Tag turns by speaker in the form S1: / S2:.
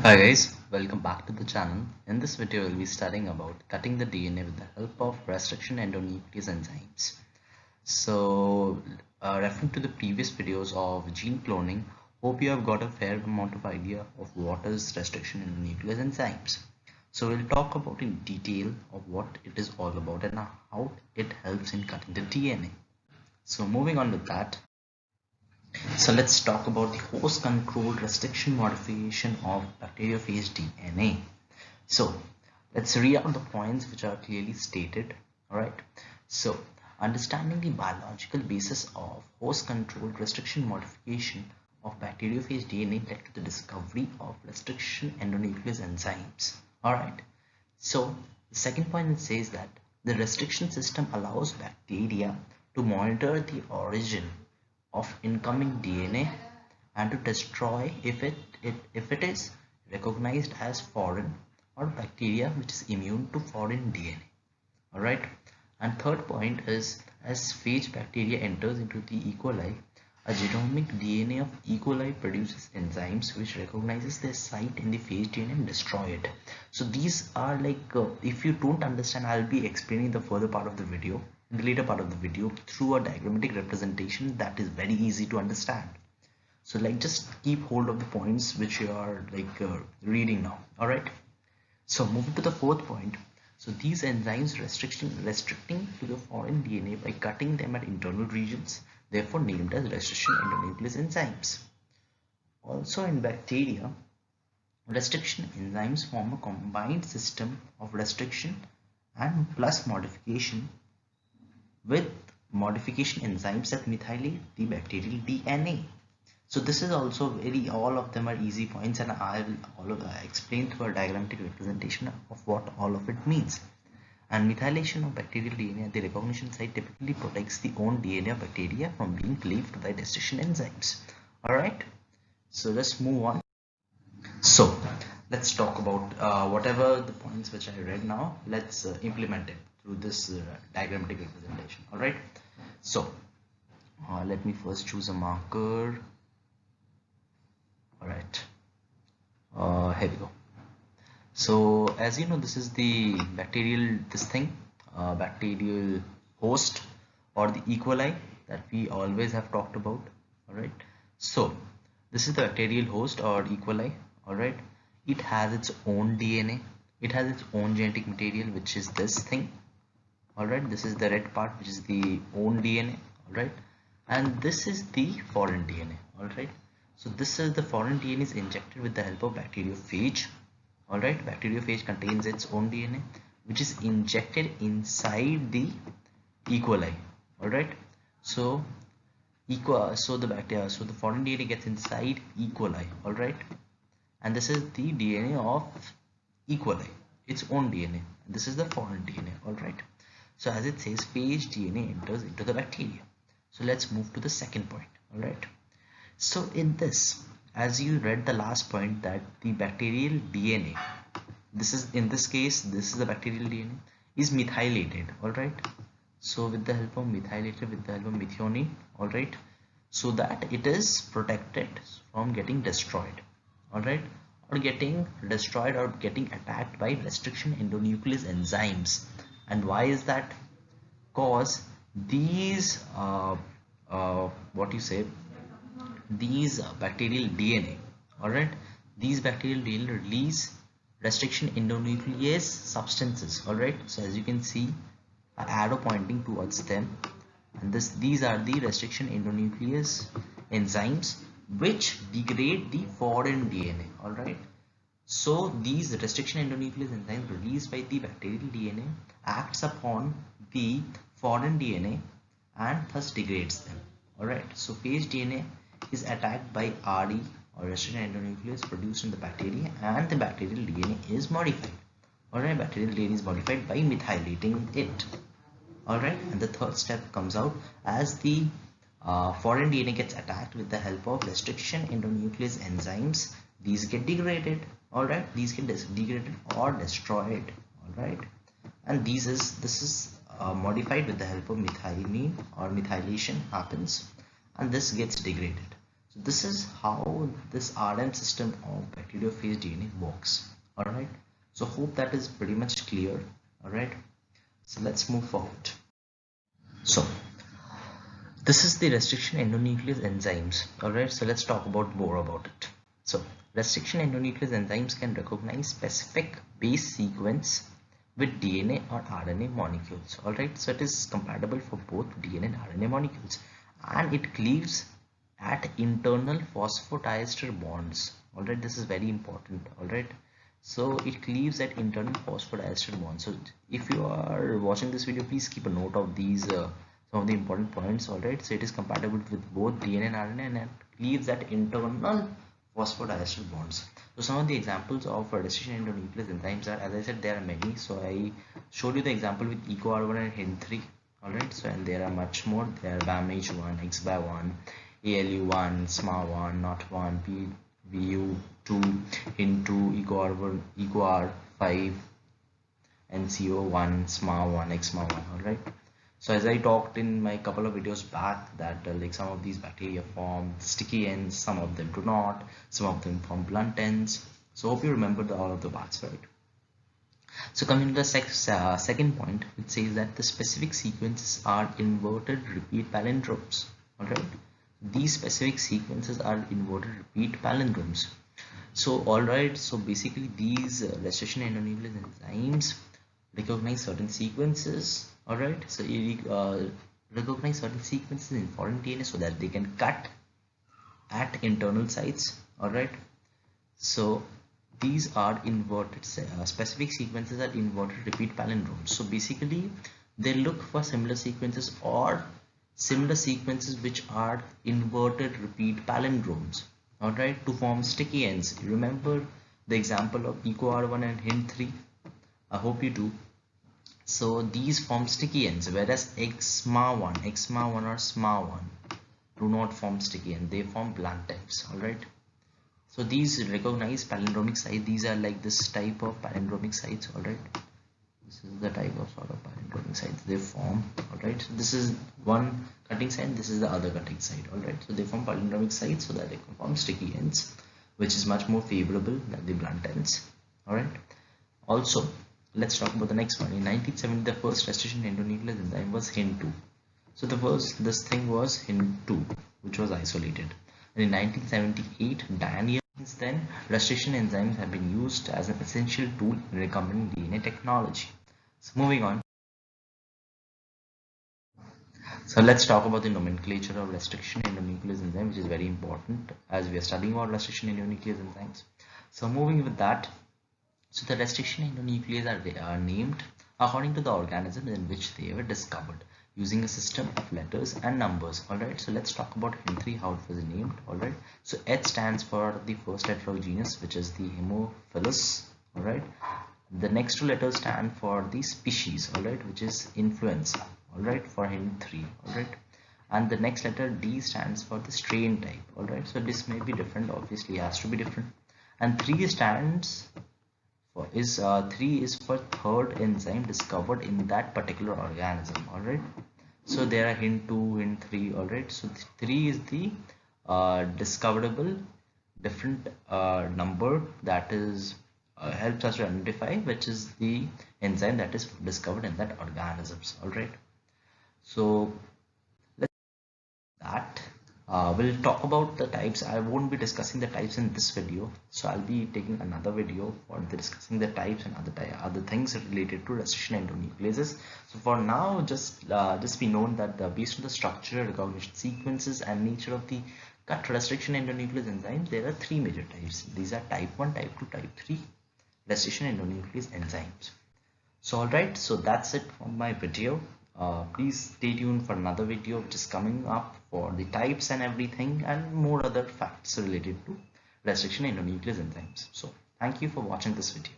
S1: Hi guys, welcome back to the channel. In this video, we'll be studying about cutting the DNA with the help of restriction endonuclease enzymes. Referring to the previous videos of gene cloning, hope you have got a fair amount of idea of what is restriction endonuclease enzymes. So we'll talk about in detail of what it is all about and how it helps in cutting the DNA. So moving on with that, so let's talk about the host controlled restriction modification of bacteriophage DNA. So let's read out the points which are clearly stated. Alright. So understanding the biological basis of host controlled restriction modification of bacteriophage DNA led to the discovery of restriction endonuclease enzymes. Alright. So the second point it says that the restriction system allows bacteria to monitor the origin of incoming DNA and to destroy if it is recognized as foreign or bacteria which is immune to foreign DNA. Alright. And third point is as phage bacteria enters into the E. coli, a genomic DNA of E. coli produces enzymes which recognizes their site in the phage DNA and destroy it. So these are like if you don't understand, I'll be explaining the further part of the video in the later part of the video through a diagrammatic representation that is very easy to understand. So like just keep hold of the points which you are reading now. All right. So moving to the fourth point. So these enzymes restricting to the foreign DNA by cutting them at internal regions, therefore named as restriction endonuclease enzymes. Also in bacteria, restriction enzymes form a combined system of restriction and plus modification with modification enzymes that methylate the bacterial DNA. So this is also all of them are easy points, and I will explain through a diagrammatic representation of what all of it means. And methylation of bacterial DNA at the recognition site typically protects the own DNA of bacteria from being cleaved by restriction enzymes. Alright, so let's move on. So let's talk about whatever the points which I read now. Let's implement it through this diagrammatic representation. Alright, so let me first choose a marker. Alright, here we go. So as you know, this is the bacterial bacterial host or the E. coli that we always have talked about. Alright, so this is the bacterial host or E. coli. Alright, it has its own DNA, it has its own genetic material, which is this thing. Alright, this is the red part, which is the own DNA. Alright, and this is the foreign DNA. Alright, so this is the foreign DNA is injected with the help of bacteriophage. Alright, bacteriophage contains its own DNA which is injected inside the E. coli. Alright, so the foreign DNA gets inside E. coli. Alright, and this is the DNA of E. coli, its own DNA. This is the foreign DNA. Alright, so as it says, phage DNA enters into the bacteria. So let's move to the second point. Alright, so in this, as you read the last point, that the bacterial DNA, this is in this case, this is the bacterial DNA, is methylated. Alright, so with the help of methionine, alright, so that it is protected from getting destroyed, alright, or getting destroyed or getting attacked by restriction endonuclease enzymes. And why is that? Cause these what you say, these bacterial DNA, alright, these bacterial DNA release restriction endonuclease substances. Alright, so as you can see, an arrow pointing towards them, and these are the restriction endonuclease enzymes which degrade the foreign DNA. Alright, so these restriction endonuclease enzymes released by the bacterial DNA acts upon the foreign DNA and thus degrades them. Alright, so phage DNA is attacked by RE or restriction endonuclease produced in the bacteria, and the bacterial DNA is modified. Alright, bacterial DNA is modified by methylating it. Alright, and the third step comes out as the foreign DNA gets attacked with the help of restriction endonuclease enzymes. These get degraded. Alright, these get degraded or destroyed. Alright, and this is modified with the help of methionine, or methylation happens, and this gets degraded. So this is how this RNA system of bacteriophage DNA works. Alright, so hope that is pretty much clear. Alright, so let's move forward. So this is the restriction endonuclease enzymes. Alright, so let's talk about more about it. So restriction endonuclease enzymes can recognize specific base sequence with DNA or RNA molecules. Alright, so it is compatible for both DNA and RNA molecules, and it cleaves at internal phosphodiester bonds. Alright, this is very important. Alright, so it cleaves at internal phosphodiester bonds. So if you are watching this video, please keep a note of these some of the important points. Alright, so it is compatible with both DNA and RNA, and it cleaves at internal phosphodiester bonds. So some of the examples of restriction endonuclease enzymes are, as I said, there are many. So I showed you the example with EcoR1 and HIN3. Alright, so and there are much more. There are BAMH1, XBA1, ALU1, SMA1, NOT1, VU2, HIN2, EcoR1, EcoR5, NCO1, SMA1, XMA1. Alright. So as I talked in my couple of videos back that like some of these bacteria form sticky ends, some of them do not, some of them form blunt ends. So hope you remember all of the parts, right? So coming to the second point, it says that the specific sequences are inverted repeat palindromes. Alright, these specific sequences are inverted repeat palindromes. So alright, so basically these restriction endonuclease enzymes recognize certain sequences. Alright, so you recognize certain sequences in foreign DNA so that they can cut at internal sites. Alright, so these are inverted specific sequences are inverted repeat palindromes. So basically they look for similar sequences or similar sequences which are inverted repeat palindromes, alright, to form sticky ends. Remember the example of EcoR1 and HIN3? I hope you do. So these form sticky ends, whereas XMA1 or SMA1 do not form sticky ends, they form blunt ends. Alright, so these recognize palindromic sites. These are like this type of palindromic sites. Alright, this is the type of sort of palindromic sites they form. Alright, so this is one cutting site, this is the other cutting site. Alright, so they form palindromic sites so that they can form sticky ends, which is much more favorable than the blunt ends. Alright, also let's talk about the next one. In 1970, the first restriction endonuclease enzyme was HIN2. So this thing was HIN2, which was isolated. And in 1978, Diane, since then, restriction enzymes have been used as an essential tool in recombinant DNA technology. So moving on. So let's talk about the nomenclature of restriction endonuclease enzyme, which is very important as we are studying about restriction endonuclease enzymes. So moving with that. So the restriction endonuclease are named according to the organism in which they were discovered using a system of letters and numbers. Alright, so let's talk about HIN3, how it was named. Alright, so H stands for the first letter of genus, which is the Haemophilus. Alright, the next two letters stand for the species, alright, which is influenza. Alright, for HIN3. Alright, and the next letter D stands for the strain type. Alright, so this may be different, obviously has to be different. And 3 stands for 3 is for third enzyme discovered in that particular organism. Alright, so there are HIN2, HIN3. Alright, so 3 is the discoverable different number that is helps us to identify which is the enzyme that is discovered in that organisms. Alright, so let's that we'll talk about the types. I won't be discussing the types in this video, so I'll be taking another video for discussing the types and other things related to restriction endonucleases. So for now, just be known that based on the structure, recognition sequences, and nature of the cut restriction endonuclease enzymes, there are 3 major types. These are type 1, type 2, type 3 restriction endonuclease enzymes. So alright, so that's it from my video. Please stay tuned for another video which is coming up for the types and everything and more other facts related to restriction endonuclease enzymes. So thank you for watching this video.